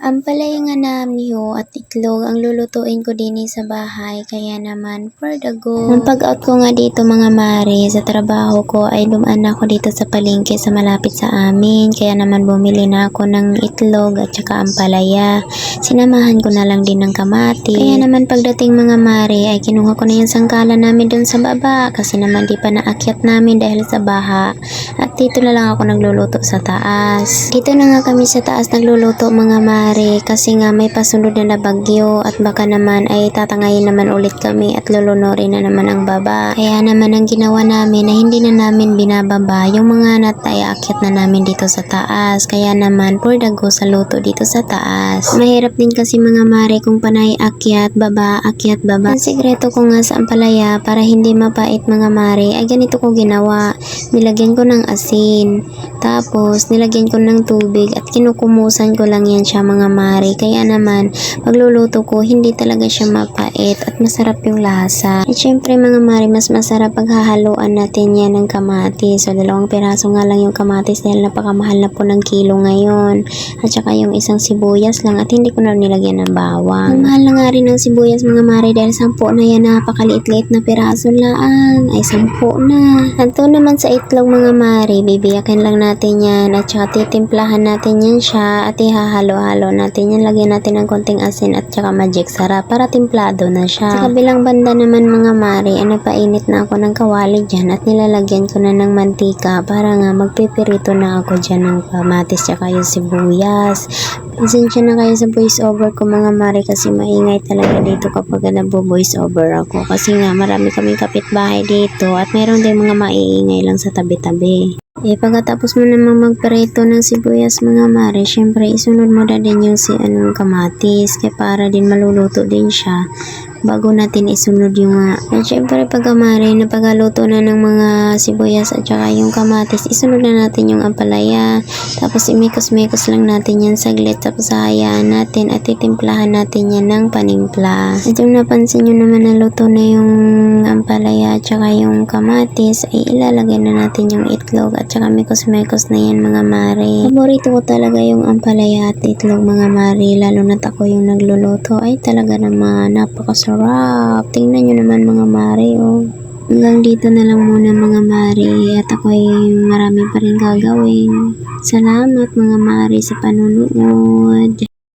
Ampalaya nga niho at itlog ang lulutuin ko din sa bahay, kaya naman for the go. Nung pag-out ko nga dito mga mare sa trabaho ko ay dumaan ako dito sa palengke sa malapit sa amin, kaya naman bumili na ako ng itlog at saka ampalaya. Sinamahan ko na lang din ng kamatis. Kaya naman pagdating mga mare ay kinuha ko na yung sangkalan namin dun sa baba kasi naman di pa naakyat namin dahil sa baha, at dito na lang ako nagluluto sa taas. Dito na nga kami sa taas nagluluto mga mare kasi nga may pasunod na bagyo at baka naman ay tatangayin naman ulit kami at lulunurin na naman ang baba. Kaya naman ang ginawa namin na hindi na namin binababa yung mga nat ay aakyat na namin dito sa taas. Kaya naman for the go sa luto dito sa taas. Mahirap din kasi mga mare kung panay akyat baba. Ang sekreto ko nga sa ampalaya para hindi mapait mga mare ay ganito ko ginawa. Nilagyan ko ng asin, tapos nilagyan ko ng tubig at kinukumusan ko lang yan siya mga mare. Kaya naman pagluluto ko hindi talaga siya mapait at masarap yung lasa. At syempre mga mare, mas masarap pag hahaluan natin yan ng kamatis. So 2 piraso nga lang yung kamatis dahil napakamahal na po ng kilo ngayon. At saka yung isang sibuyas lang at hindi ko na nilagyan ng bawang. Mahal na nga rin ng sibuyas mga mare dahil 10 na yan, napakaliit-liit na piraso lang ay 10 na. At to naman sa itlog mga mare, bibiyakin lang natin yan at saka titimplahan natin yan siya at ihahalo-halo natin yan. Lagyan natin ng konting asin at saka magic sarap para timplado na siya. Sa kabilang banda naman mga mare, napainit na ako ng kawali dyan at nilalagyan ko na ng mantika para nga magpipirito na ako dyan ng kamatis tsaka yung sibuyas. Pasensya na kayo sa voice over ko mga mare kasi maingay talaga dito kapag nagbo-voice over ako kasi nga marami kaming kapitbahay dito at meron din mga maiingay lang sa tabi-tabi. Pagkatapos mo namang magprito ng sibuyas mga mare, syempre isunod mo na din yung kamatis kaya para din maluluto din siya bago natin isunod yung at syempre pagka mare napagaluto na ng mga sibuyas at saka yung kamatis, isunod na natin yung ampalaya, tapos imikos-mikos lang natin yan saglit, tapos hayaan natin at titimplahan natin yan ng panimpla. At yung napansin nyo naman na luto na yung ampalaya at saka yung kamatis ay ilalagay na natin yung itlog at saka mikos-mikos na yan mga mare. Paborito ko talaga yung ampalaya at itlog mga mare, lalo na't ako yung nagluluto ay talaga naman napakasarap. Tingnan nyo naman mga mare oh. Hanggang dito na lang muna mga mare at ako'y marami pa rin gagawin. Salamat mga mare sa panonood.